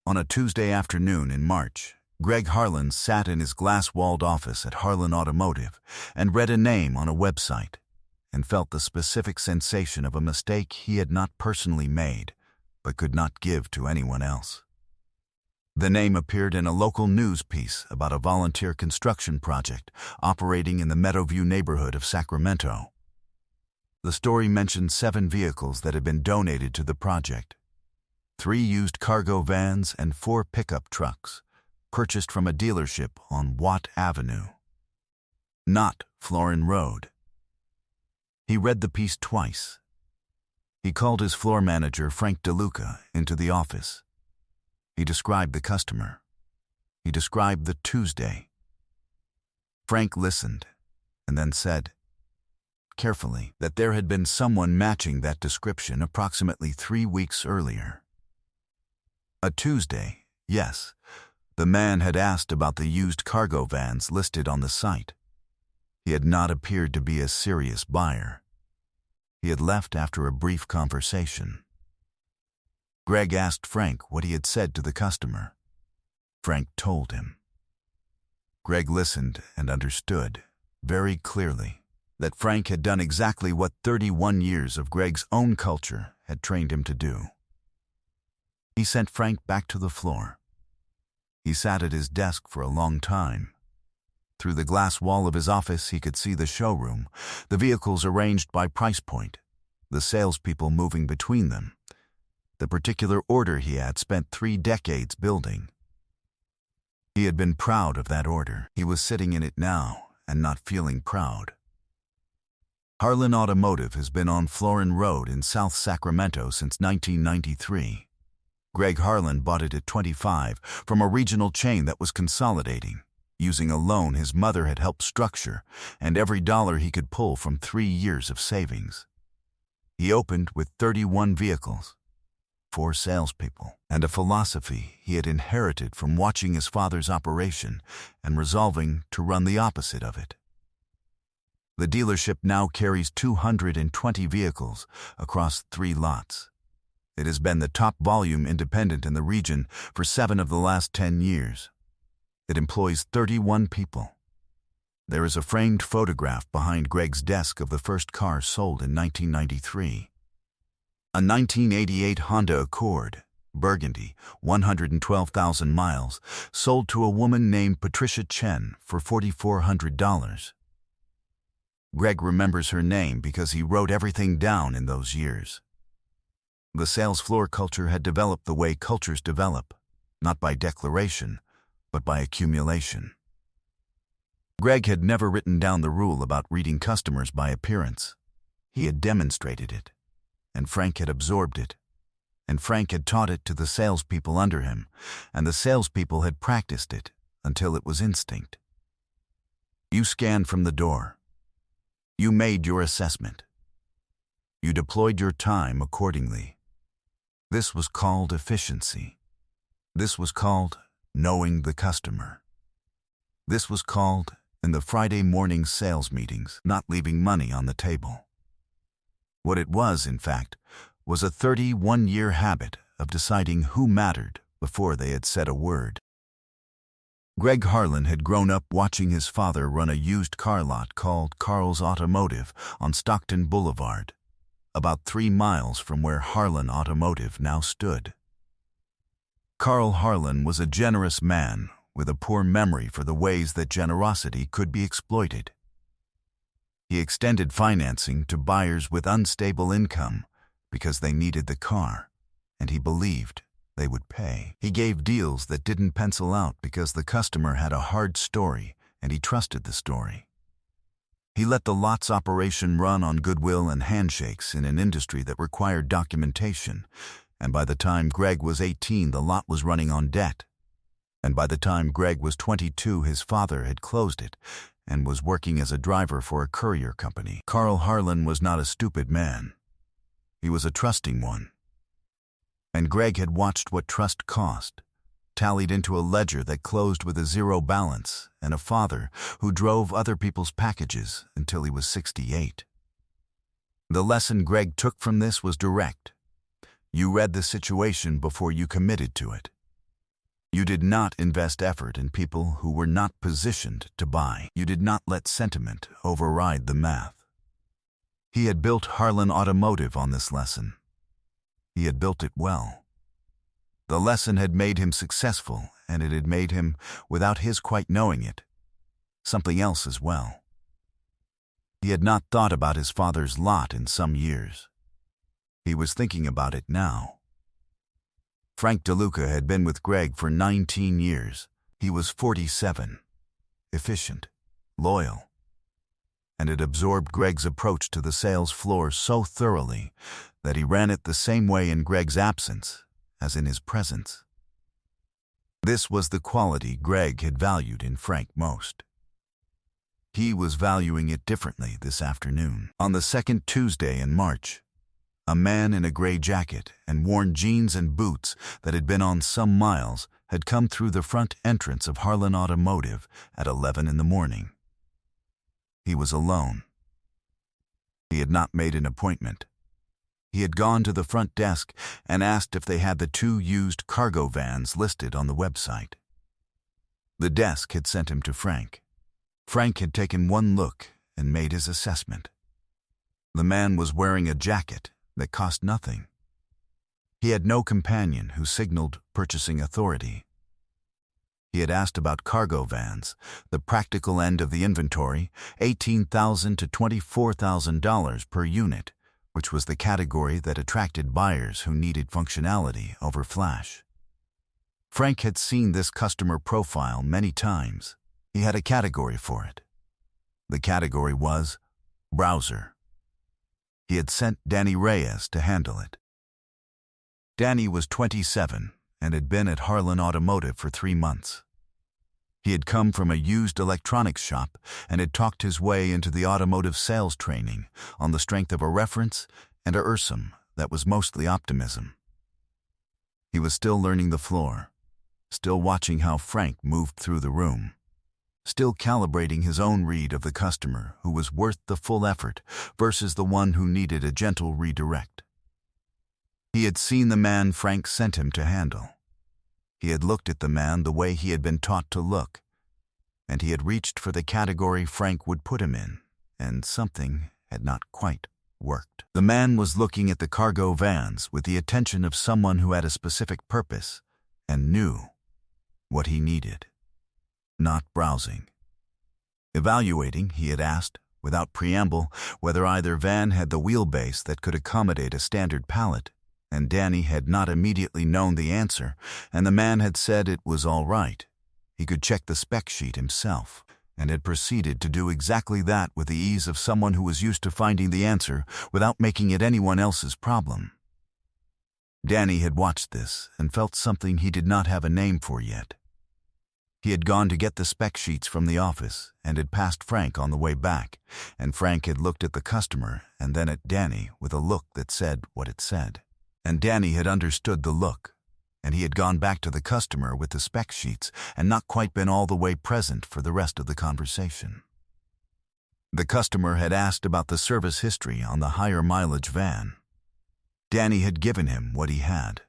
On a Tuesday afternoon in March, Greg Harlan sat in his glass-walled office at Harlan Automotive and read a name on a website and felt the specific sensation of a mistake he had not personally made but could not give to anyone else. The name appeared in a local news piece about a volunteer construction project operating in the Meadowview neighborhood of Sacramento. The story mentioned 7 vehicles that had been donated to the project, 3 used cargo vans and 4 pickup trucks, purchased from a dealership on Watt Avenue, not Florin Road. He read the piece twice. He called his floor manager, Frank DeLuca, into the office. He described the customer. He described the Tuesday. Frank listened and then said, carefully, that there had been someone matching that description approximately 3 weeks earlier. A Tuesday, yes. The man had asked about the used cargo vans listed on the site. He had not appeared to be a serious buyer. He had left after a brief conversation. Greg asked Frank what he had said to the customer. Frank told him. Greg listened and understood, very clearly, that Frank had done exactly what 31 years of Greg's own culture had trained him to do. He sent Frank back to the floor. He sat at his desk for a long time. Through the glass wall of his office, he could see the showroom, the vehicles arranged by price point, the salespeople moving between them, the particular order he had spent 3 decades building. He had been proud of that order. He was sitting in it now and not feeling proud. Harlan Automotive has been on Florin Road in South Sacramento since 1993. Greg Harlan bought it at 25 from a regional chain that was consolidating, using a loan his mother had helped structure and every dollar he could pull from 3 years of savings. He opened with 31 vehicles, 4 salespeople, and a philosophy he had inherited from watching his father's operation and resolving to run the opposite of it. The dealership now carries 220 vehicles across 3 lots. It has been the top volume independent in the region for 7 of the last 10 years. It employs 31 people. There is a framed photograph behind Greg's desk of the first car sold in 1993. A 1988 Honda Accord, burgundy, 112,000 miles, sold to a woman named Patricia Chen for $4,400. Greg remembers her name because he wrote everything down in those years. The sales floor culture had developed the way cultures develop, not by declaration, but by accumulation. Greg had never written down the rule about reading customers by appearance. He had demonstrated it, and Frank had absorbed it, and Frank had taught it to the salespeople under him, and the salespeople had practiced it until it was instinct. You scanned from the door. You made your assessment. You deployed your time accordingly. This was called efficiency. This was called knowing the customer. This was called, in the Friday morning sales meetings, not leaving money on the table. What it was, in fact, was a 31-year habit of deciding who mattered before they had said a word. Greg Harlan had grown up watching his father run a used car lot called Carl's Automotive on Stockton Boulevard, about 3 miles from where Harlan Automotive now stood. Carl Harlan was a generous man with a poor memory for the ways that generosity could be exploited. He extended financing to buyers with unstable income because they needed the car, and he believed they would pay. He gave deals that didn't pencil out because the customer had a hard story and he trusted the story. He let the lot's operation run on goodwill and handshakes in an industry that required documentation, and by the time Greg was 18, the lot was running on debt. And by the time Greg was 22, his father had closed it and was working as a driver for a courier company. Carl Harlan was not a stupid man. He was a trusting one. And Greg had watched what trust cost, tallied into a ledger that closed with a 0 balance, and a father who drove other people's packages until he was 68. The lesson Greg took from this was direct. You read the situation before you committed to it. You did not invest effort in people who were not positioned to buy. You did not let sentiment override the math. He had built Harlan Automotive on this lesson. He had built it well. The lesson had made him successful, and it had made him, without his quite knowing it, something else as well. He had not thought about his father's lot in some years. He was thinking about it now. Frank DeLuca had been with Greg for 19 years. He was 47, efficient, loyal, and had absorbed Greg's approach to the sales floor so thoroughly that he ran it the same way in Greg's absence as in his presence. This was the quality Greg had valued in Frank most. He was valuing it differently this afternoon. On the second Tuesday in March, a man in a gray jacket and worn jeans and boots that had been on some miles had come through the front entrance of Harlan Automotive at 11 in the morning. He was alone. He had not made an appointment. He had gone to the front desk and asked if they had the 2 used cargo vans listed on the website. The desk had sent him to Frank. Frank had taken one look and made his assessment. The man was wearing a jacket that cost nothing. He had no companion who signaled purchasing authority. He had asked about cargo vans, the practical end of the inventory, $18,000 to $24,000 per unit, which was the category that attracted buyers who needed functionality over flash. Frank had seen this customer profile many times. He had a category for it. The category was browser. He had sent Danny Reyes to handle it. Danny was 27 and had been at Harlan Automotive for 3 months. He had come from a used electronics shop and had talked his way into the automotive sales training on the strength of a reference and a URSAM that was mostly optimism. He was still learning the floor, still watching how Frank moved through the room, still calibrating his own read of the customer who was worth the full effort versus the one who needed a gentle redirect. He had seen the man Frank sent him to handle. He had looked at the man the way he had been taught to look, and he had reached for the category Frank would put him in, and something had not quite worked. The man was looking at the cargo vans with the attention of someone who had a specific purpose and knew what he needed. Not browsing. Evaluating, he had asked, without preamble, whether either van had the wheelbase that could accommodate a standard pallet, and Danny had not immediately known the answer, and the man had said it was all right. He could check the spec sheet himself, and had proceeded to do exactly that with the ease of someone who was used to finding the answer without making it anyone else's problem. Danny had watched this and felt something he did not have a name for yet. He had gone to get the spec sheets from the office and had passed Frank on the way back, and Frank had looked at the customer and then at Danny with a look that said what it said. And Danny had understood the look, and he had gone back to the customer with the spec sheets and not quite been all the way present for the rest of the conversation. The customer had asked about the service history on the higher mileage van. Danny had given him what he had.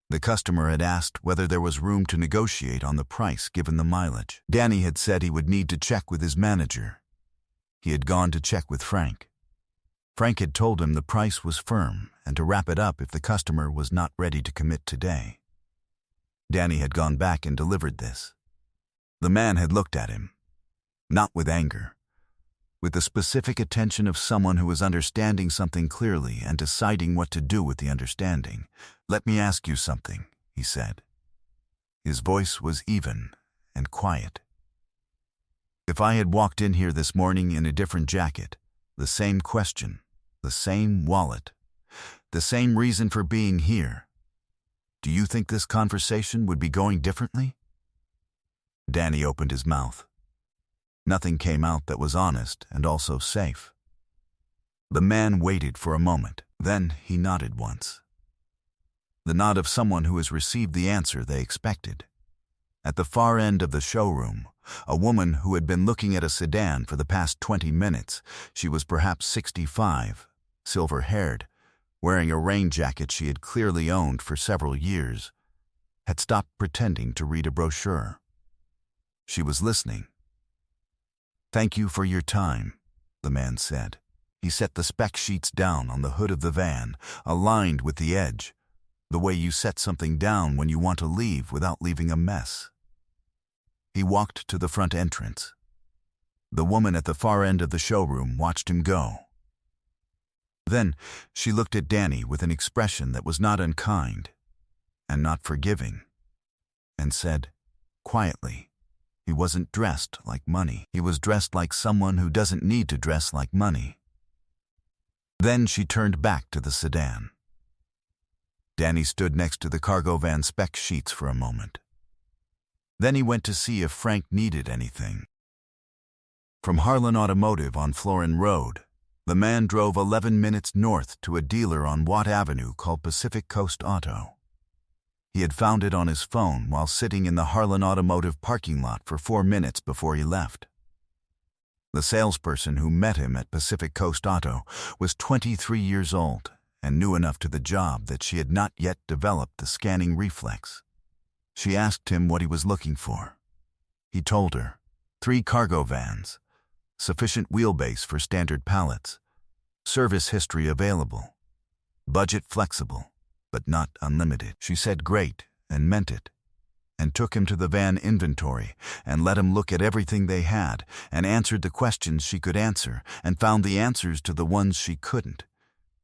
The customer had asked whether there was room to negotiate on the price given the mileage. Danny had said he would need to check with his manager. He had gone to check with Frank. Frank had told him the price was firm and to wrap it up if the customer was not ready to commit today. Danny had gone back and delivered this. The man had looked at him, not with anger, with the specific attention of someone who is understanding something clearly and deciding what to do with the understanding. "Let me ask you something," he said. His voice was even and quiet. "If I had walked in here this morning in a different jacket, the same question, the same wallet, the same reason for being here, do you think this conversation would be going differently?" Danny opened his mouth. Nothing came out that was honest and also safe. The man waited for a moment. Then he nodded once. The nod of someone who has received the answer they expected. At the far end of the showroom, a woman who had been looking at a sedan for the past 20 minutes, she was perhaps 65, silver-haired, wearing a rain jacket she had clearly owned for several years, had stopped pretending to read a brochure. She was listening. "Thank you for your time," the man said. He set the spec sheets down on the hood of the van, aligned with the edge, the way you set something down when you want to leave without leaving a mess. He walked to the front entrance. The woman at the far end of the showroom watched him go. Then she looked at Danny with an expression that was not unkind and not forgiving, and said, quietly, he wasn't dressed like money. He was dressed like someone who doesn't need to dress like money. Then she turned back to the sedan. Danny stood next to the cargo van spec sheets for a moment. Then he went to see if Frank needed anything. From Harlan Automotive on Florin Road, the man drove 11 minutes north to a dealer on Watt Avenue called Pacific Coast Auto. He had found it on his phone while sitting in the Harlan Automotive parking lot for 4 minutes before he left. The salesperson who met him at Pacific Coast Auto was 23 years old and new enough to the job that she had not yet developed the scanning reflex. She asked him what he was looking for. He told her, 3 cargo vans, sufficient wheelbase for standard pallets, service history available, budget flexible, but not unlimited. She said great and meant it, and took him to the van inventory and let him look at everything they had and answered the questions she could answer and found the answers to the ones she couldn't,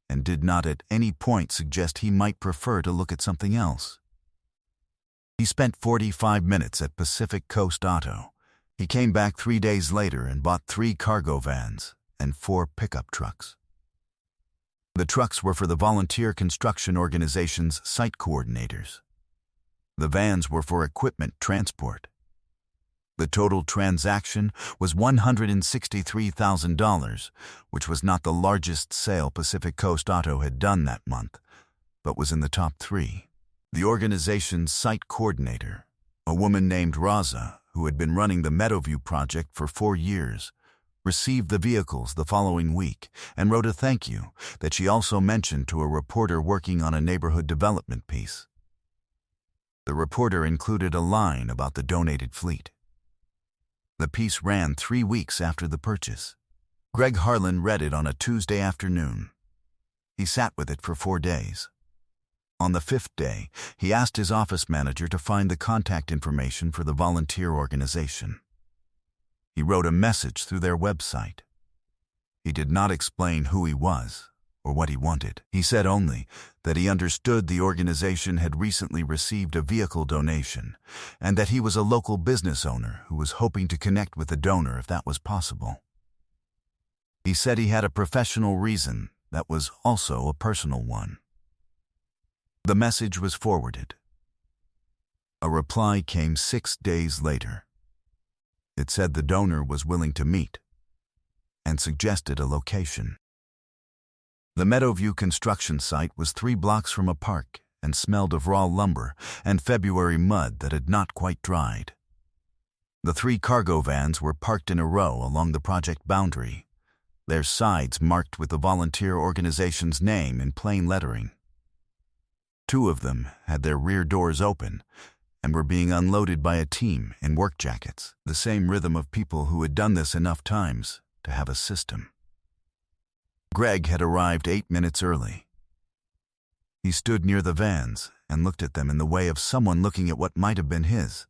and did not at any point suggest he might prefer to look at something else. He spent 45 minutes at Pacific Coast Auto. He came back 3 days later and bought 3 cargo vans and 4 pickup trucks. The trucks were for the Volunteer Construction Organization's site coordinators. The vans were for equipment transport. The total transaction was $163,000, which was not the largest sale Pacific Coast Auto had done that month, but was in the top 3. The organization's site coordinator, a woman named Raza, who had been running the Meadowview project for 4 years, received the vehicles the following week and wrote a thank you that she also mentioned to a reporter working on a neighborhood development piece. The reporter included a line about the donated fleet. The piece ran 3 weeks after the purchase. Greg Harlan read it on a Tuesday afternoon. He sat with it for 4 days. On the 5th day, he asked his office manager to find the contact information for the volunteer organization. He wrote a message through their website. He did not explain who he was or what he wanted. He said only that he understood the organization had recently received a vehicle donation and that he was a local business owner who was hoping to connect with the donor if that was possible. He said he had a professional reason that was also a personal one. The message was forwarded. A reply came 6 days later. It said the donor was willing to meet and suggested a location. The Meadowview construction site was 3 blocks from a park and smelled of raw lumber and February mud that had not quite dried. The 3 cargo vans were parked in a row along the project boundary, their sides marked with the volunteer organization's name in plain lettering. 2 of them had their rear doors open and were being unloaded by a team in work jackets, the same rhythm of people who had done this enough times to have a system. Greg had arrived 8 minutes early. He stood near the vans and looked at them in the way of someone looking at what might have been his.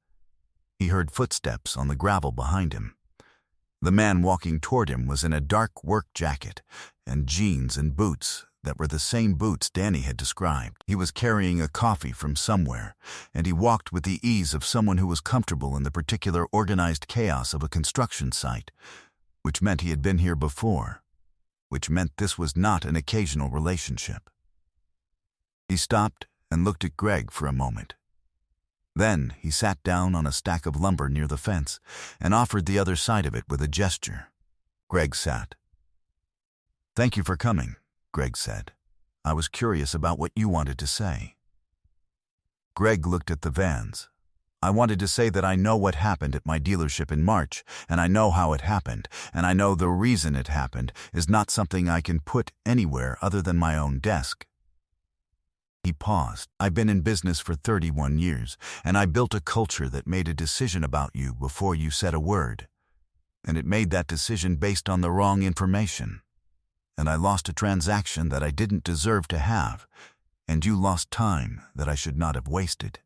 He heard footsteps on the gravel behind him. The man walking toward him was in a dark work jacket and jeans and boots that were the same boots Danny had described. He was carrying a coffee from somewhere, and he walked with the ease of someone who was comfortable in the particular organized chaos of a construction site, which meant he had been here before, which meant this was not an occasional relationship. He stopped and looked at Greg for a moment. Then he sat down on a stack of lumber near the fence and offered the other side of it with a gesture. Greg sat. "Thank you for coming," Greg said. "I was curious about what you wanted to say." Greg looked at the vans. "I wanted to say that I know what happened at my dealership in March, and I know how it happened, and I know the reason it happened is not something I can put anywhere other than my own desk." He paused. I've been in business for 31 years, and I built a culture that made a decision about you before you said a word. And it made that decision based on the wrong information. And I lost a transaction that I didn't deserve to have, and you lost time that I should not have wasted.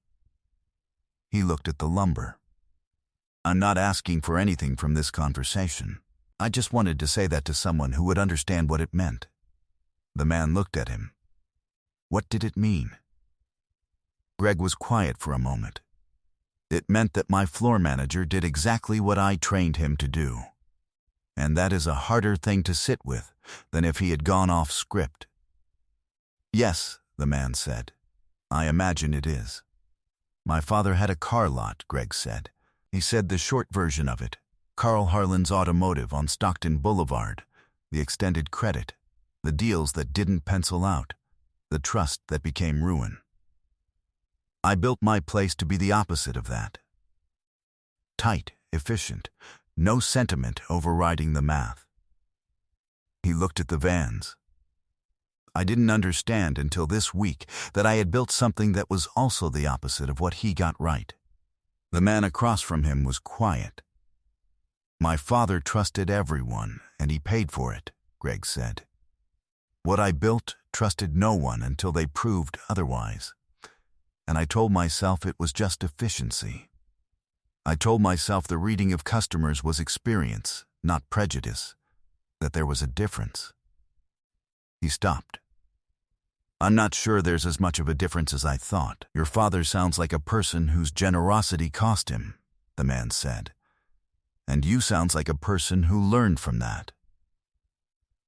He looked at the lumber. I'm not asking for anything from this conversation. I just wanted to say that to someone who would understand what it meant. The man looked at him. What did it mean? Greg was quiet for a moment. It meant that my floor manager did exactly what I trained him to do. And that is a harder thing to sit with than if he had gone off script. Yes, the man said. I imagine it is. My father had a car lot, Greg said. He said the short version of it, Carl Harlan's Automotive on Stockton Boulevard, the extended credit, the deals that didn't pencil out, the trust that became ruin. I built my place to be the opposite of that. Tight, efficient, no sentiment overriding the math. He looked at the vans. I didn't understand until this week that I had built something that was also the opposite of what he got right. The man across from him was quiet. My father trusted everyone, and he paid for it, Greg said. What I built trusted no one until they proved otherwise. And I told myself it was just efficiency. I told myself the reading of customers was experience, not prejudice, that there was a difference. He stopped. I'm not sure there's as much of a difference as I thought. Your father sounds like a person whose generosity cost him, the man said. And you sounds like a person who learned from that.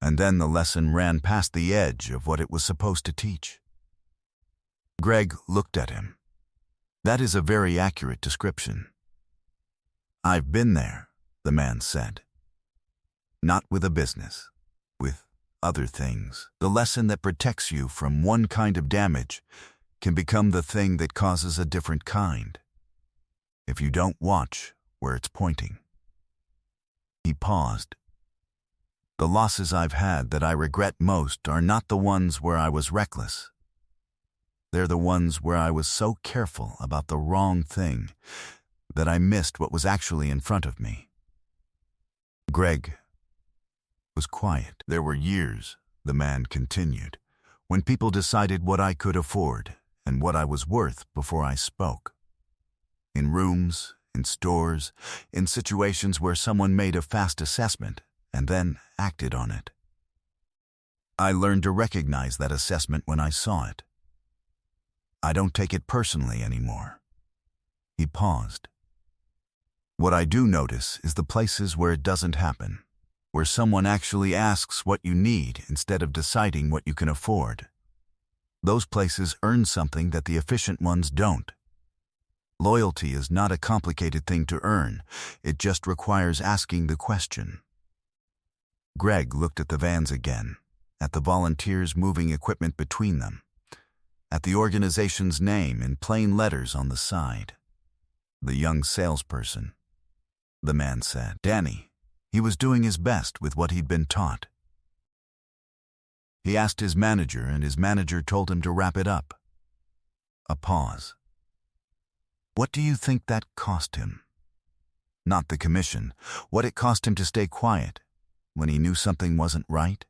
And then the lesson ran past the edge of what it was supposed to teach. Greg looked at him. That is a very accurate description. I've been there, the man said. Not with a business, with other things. The lesson that protects you from one kind of damage can become the thing that causes a different kind, if you don't watch where it's pointing. He paused. The losses I've had that I regret most are not the ones where I was reckless. They're the ones where I was so careful about the wrong thing that I missed what was actually in front of me. Greg was quiet. There were years, the man continued, when people decided what I could afford and what I was worth before I spoke. In rooms, in stores, in situations where someone made a fast assessment and then acted on it. I learned to recognize that assessment when I saw it. I don't take it personally anymore. He paused. What I do notice is the places where it doesn't happen, where someone actually asks what you need instead of deciding what you can afford. Those places earn something that the efficient ones don't. Loyalty is not a complicated thing to earn. It just requires asking the question. Greg looked at the vans again, at the volunteers moving equipment between them, at the organization's name in plain letters on the side. The young salesperson. The man said, Danny. He was doing his best with what he'd been taught. He asked his manager, and his manager told him to wrap it up. A pause. What do you think that cost him? Not the commission, what it cost him to stay quiet when he knew something wasn't right?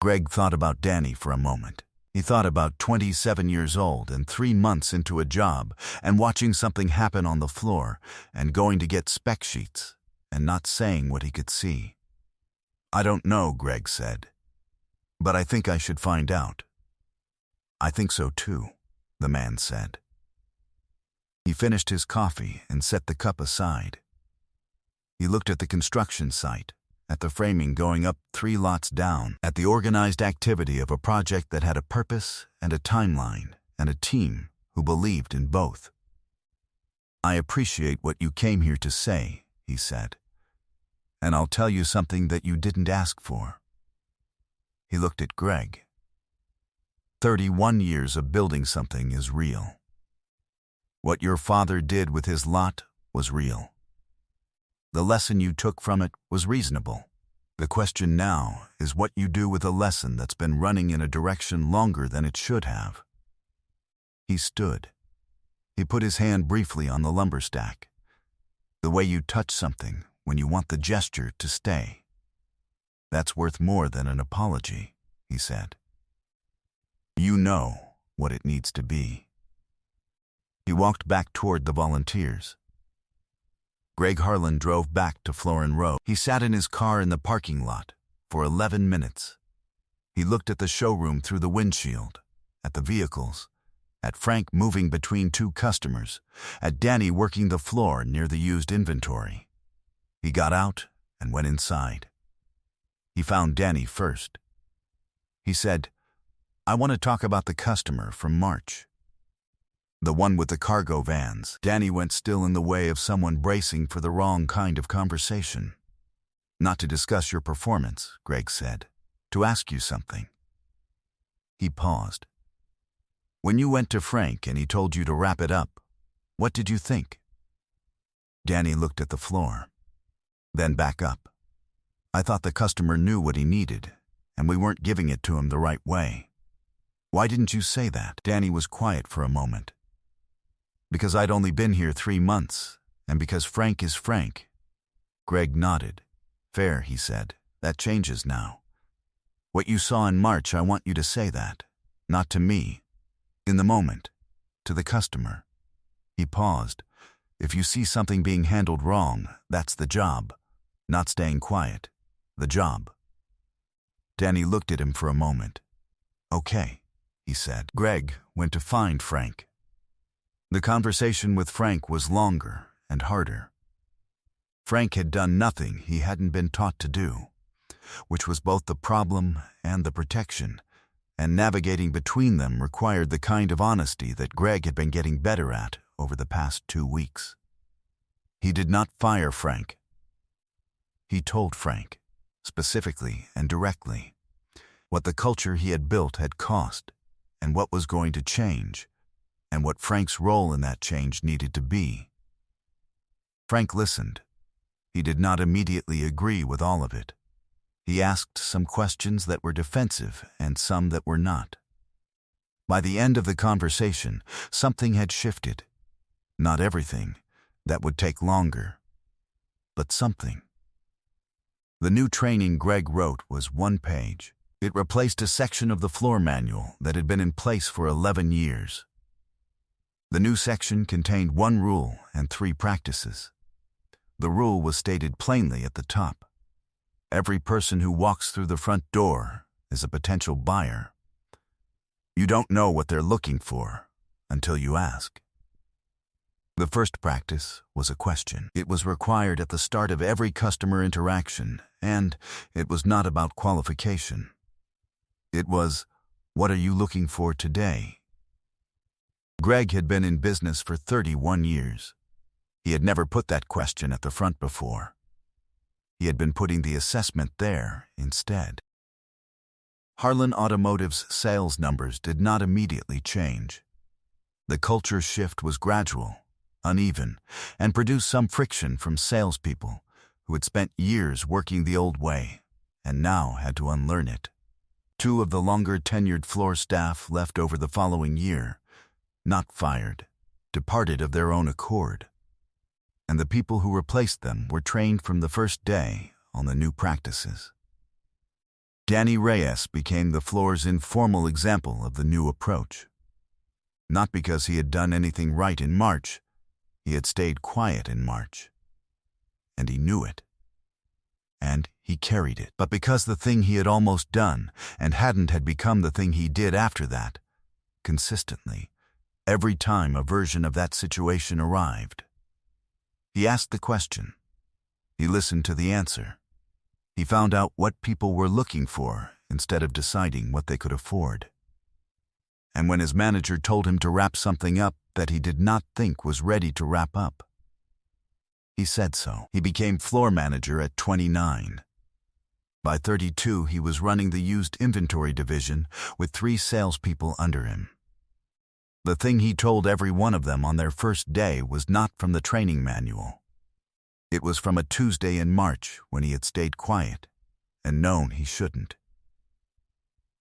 Greg thought about Danny for a moment. He thought about 27 years old and 3 months into a job and watching something happen on the floor and going to get spec sheets and not saying what he could see. I don't know, Greg said, but I think I should find out. I think so too, the man said. He finished his coffee and set the cup aside. He looked at the construction site, at the framing going up 3 lots down, at the organized activity of a project that had a purpose and a timeline and a team who believed in both. I appreciate what you came here to say, he said, and I'll tell you something that you didn't ask for. He looked at Greg. 31 years of building something is real. What your father did with his lot was real. The lesson you took from it was reasonable. The question now is what you do with a lesson that's been running in a direction longer than it should have. He stood. He put his hand briefly on the lumber stack. The way you touch something when you want the gesture to stay. That's worth more than an apology, he said. You know what it needs to be. He walked back toward the volunteers. Greg Harlan drove back to Florin Road. He sat in his car in the parking lot for 11 minutes. He looked at the showroom through the windshield, at the vehicles, at Frank moving between two customers, at Danny working the floor near the used inventory. He got out and went inside. He found Danny first. He said, "I want to talk about the customer from March. The one with the cargo vans." Danny went still in the way of someone bracing for the wrong kind of conversation. "Not to discuss your performance," Greg said. "To ask you something." He paused. "When you went to Frank and he told you to wrap it up, what did you think?" Danny looked at the floor, then back up. "I thought the customer knew what he needed, and we weren't giving it to him the right way." "Why didn't you say that?" Danny was quiet for a moment. "Because I'd only been here 3 months, and because Frank is Frank." Greg nodded. "Fair," he said. "That changes now. What you saw in March, I want you to say that. Not to me. In the moment. To the customer." He paused. "If you see something being handled wrong, that's the job. Not staying quiet. The job." Danny looked at him for a moment. "Okay," he said. Greg went to find Frank. The conversation with Frank was longer and harder. Frank had done nothing he hadn't been taught to do, which was both the problem and the protection, and navigating between them required the kind of honesty that Greg had been getting better at over the past 2 weeks. He did not fire Frank. He told Frank, specifically and directly, what the culture he had built had cost, and what was going to change, and what Frank's role in that change needed to be. Frank listened. He did not immediately agree with all of it. He asked some questions that were defensive and some that were not. By the end of the conversation, something had shifted. Not everything. That would take longer. But something. The new training Greg wrote was 1 page. It replaced a section of the floor manual that had been in place for 11 years. The new section contained 1 rule and 3 practices. The rule was stated plainly at the top. Every person who walks through the front door is a potential buyer. You don't know what they're looking for until you ask. The first practice was a question. It was required at the start of every customer interaction, and it was not about qualification. It was, "What are you looking for today?" Greg had been in business for 31 years. He had never put that question at the front before. He had been putting the assessment there instead. Harlan Automotive's sales numbers did not immediately change. The culture shift was gradual, uneven, and produced some friction from salespeople who had spent years working the old way and now had to unlearn it. 2 of the longer-tenured floor staff left over the following year, not fired, departed of their own accord, and the people who replaced them were trained from the first day on the new practices. Danny Reyes became the floor's informal example of the new approach. Not because he had done anything right in March, he had stayed quiet in March. And he knew it. And he carried it. But because the thing he had almost done and hadn't had become the thing he did after that, consistently, every time a version of that situation arrived. He asked the question. He listened to the answer. He found out what people were looking for instead of deciding what they could afford. And when his manager told him to wrap something up that he did not think was ready to wrap up, he said so. He became floor manager at 29. By 32, he was running the used inventory division with 3 salespeople under him. The thing he told every one of them on their first day was not from the training manual. It was from a Tuesday in March when he had stayed quiet and known he shouldn't.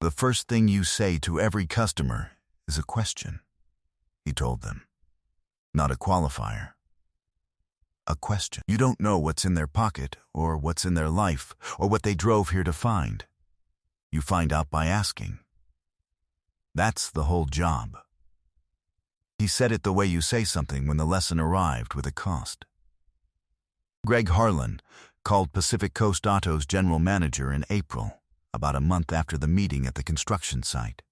"The first thing you say to every customer is a question," he told them. "Not a qualifier. A question. You don't know what's in their pocket, or what's in their life, or what they drove here to find. You find out by asking. That's the whole job." He said it the way you say something when the lesson arrived with a cost. Greg Harlan called Pacific Coast Auto's general manager in April, about a month after the meeting at the construction site.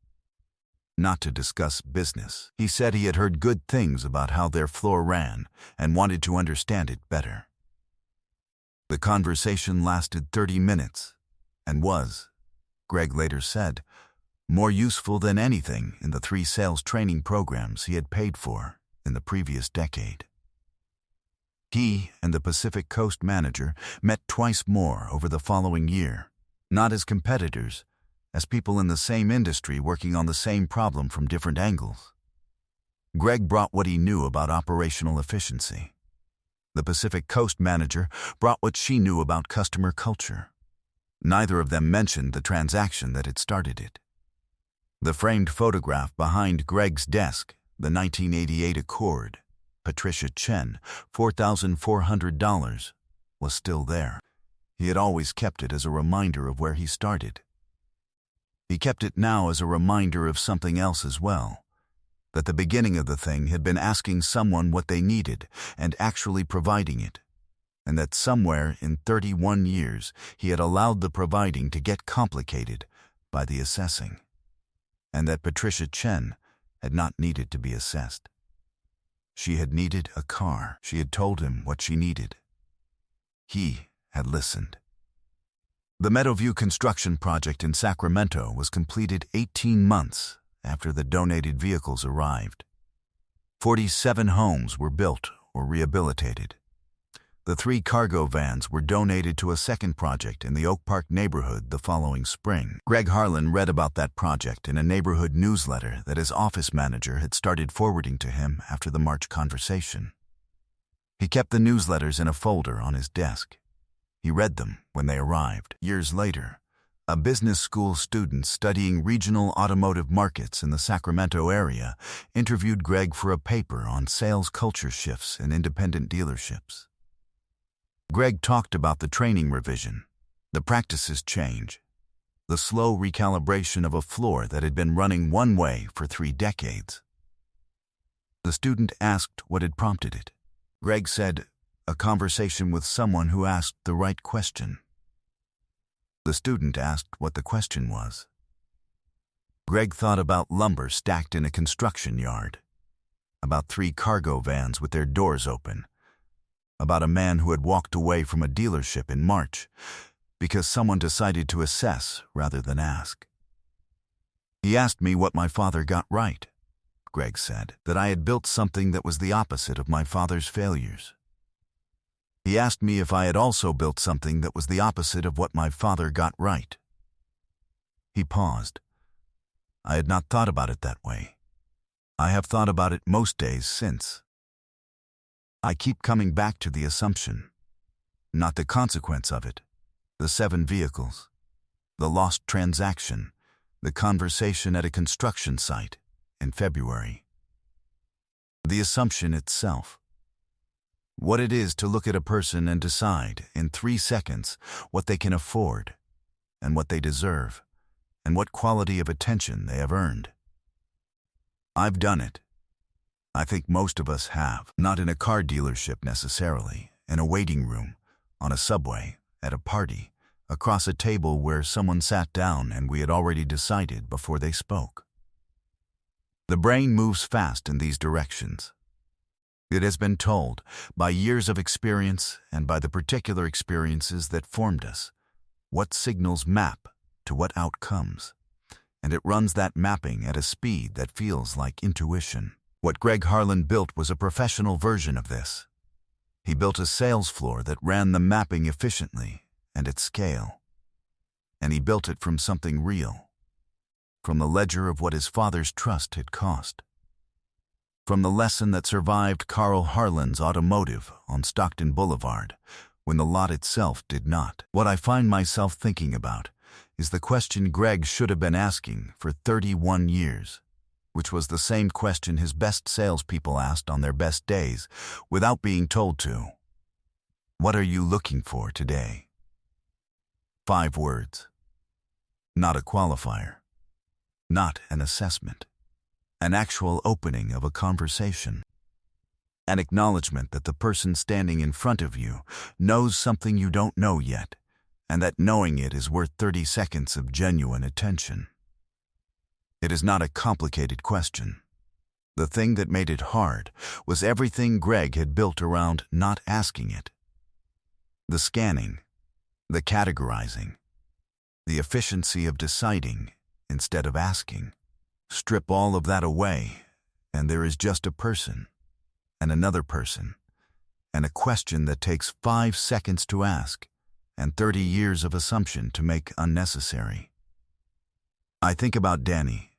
Not to discuss business. He said he had heard good things about how their floor ran and wanted to understand it better. The conversation lasted 30 minutes and was, Greg later said, more useful than anything in the 3 sales training programs he had paid for in the previous decade. He and the Pacific Coast manager met twice more over the following year, not as competitors, as people in the same industry working on the same problem from different angles. Greg brought what he knew about operational efficiency. The Pacific Coast manager brought what she knew about customer culture. Neither of them mentioned the transaction that had started it. The framed photograph behind Greg's desk, the 1988 Accord, Patricia Chen, $4,400, was still there. He had always kept it as a reminder of where he started. He kept it now as a reminder of something else as well, that the beginning of the thing had been asking someone what they needed and actually providing it, and that somewhere in 31 years he had allowed the providing to get complicated by the assessing, and that Patricia Chen had not needed to be assessed. She had needed a car. She had told him what she needed. He had listened. The Meadowview construction project in Sacramento was completed 18 months after the donated vehicles arrived. 47 homes were built or rehabilitated. The 3 cargo vans were donated to a second project in the Oak Park neighborhood the following spring. Greg Harlan read about that project in a neighborhood newsletter that his office manager had started forwarding to him after the March conversation. He kept the newsletters in a folder on his desk. He read them when they arrived. Years later, a business school student studying regional automotive markets in the Sacramento area interviewed Greg for a paper on sales culture shifts in independent dealerships. Greg talked about the training revision, the practices change, the slow recalibration of a floor that had been running one way for 3 decades. The student asked what had prompted it. Greg said, "A conversation with someone who asked the right question." The student asked what the question was. Greg thought about lumber stacked in a construction yard, about 3 cargo vans with their doors open, about a man who had walked away from a dealership in March because someone decided to assess rather than ask. "He asked me what my father got right," Greg said, "that I had built something that was the opposite of my father's failures. He asked me if I had also built something that was the opposite of what my father got right." He paused. "I had not thought about it that way. I have thought about it most days since. I keep coming back to the assumption, not the consequence of it, the 7 vehicles, the lost transaction, the conversation at a construction site in February. The assumption itself. What it is to look at a person and decide in 3 seconds what they can afford and what they deserve and what quality of attention they have earned. I've done it. I think most of us have, not in a car dealership necessarily, in a waiting room, on a subway, at a party, across a table where someone sat down and we had already decided before they spoke. The brain moves fast in these directions. It has been told, by years of experience and by the particular experiences that formed us, what signals map to what outcomes, and it runs that mapping at a speed that feels like intuition. What Greg Harlan built was a professional version of this. He built a sales floor that ran the mapping efficiently and at scale. And he built it from something real, from the ledger of what his father's trust had cost, from the lesson that survived Carl Harlan's automotive on Stockton Boulevard, when the lot itself did not. What I find myself thinking about is the question Greg should have been asking for 31 years, which was the same question his best salespeople asked on their best days without being told to. What are you looking for today? 5 words. Not a qualifier. Not an assessment. An actual opening of a conversation. An acknowledgement that the person standing in front of you knows something you don't know yet, and that knowing it is worth 30 seconds of genuine attention. It is not a complicated question. The thing that made it hard was everything Greg had built around not asking it. The scanning, the categorizing, the efficiency of deciding instead of asking. Strip all of that away, and there is just a person, and another person, and a question that takes 5 seconds to ask, and 30 years of assumption to make unnecessary. I think about Danny,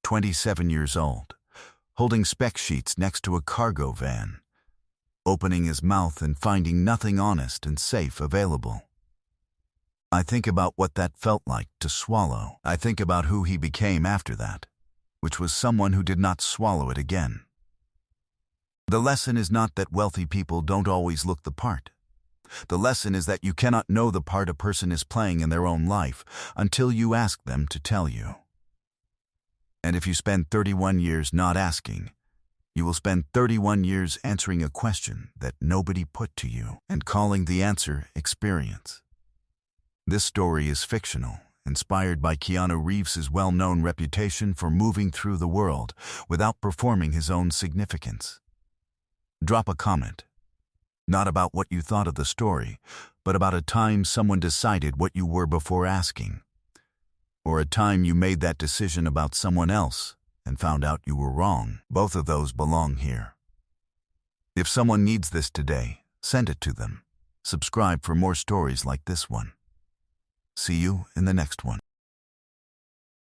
27 years old, holding spec sheets next to a cargo van, opening his mouth and finding nothing honest and safe available. I think about what that felt like to swallow. I think about who he became after that, which was someone who did not swallow it again. The lesson is not that wealthy people don't always look the part. The lesson is that you cannot know the part a person is playing in their own life until you ask them to tell you. And if you spend 31 years not asking, you will spend 31 years answering a question that nobody put to you and calling the answer experience. This story is fictional, inspired by Keanu Reeves' well-known reputation for moving through the world without performing his own significance. Drop a comment, not about what you thought of the story, but about a time someone decided what you were before asking, or a time you made that decision about someone else and found out you were wrong. Both of those belong here. If someone needs this today, send it to them. Subscribe for more stories like this one. See you in the next one.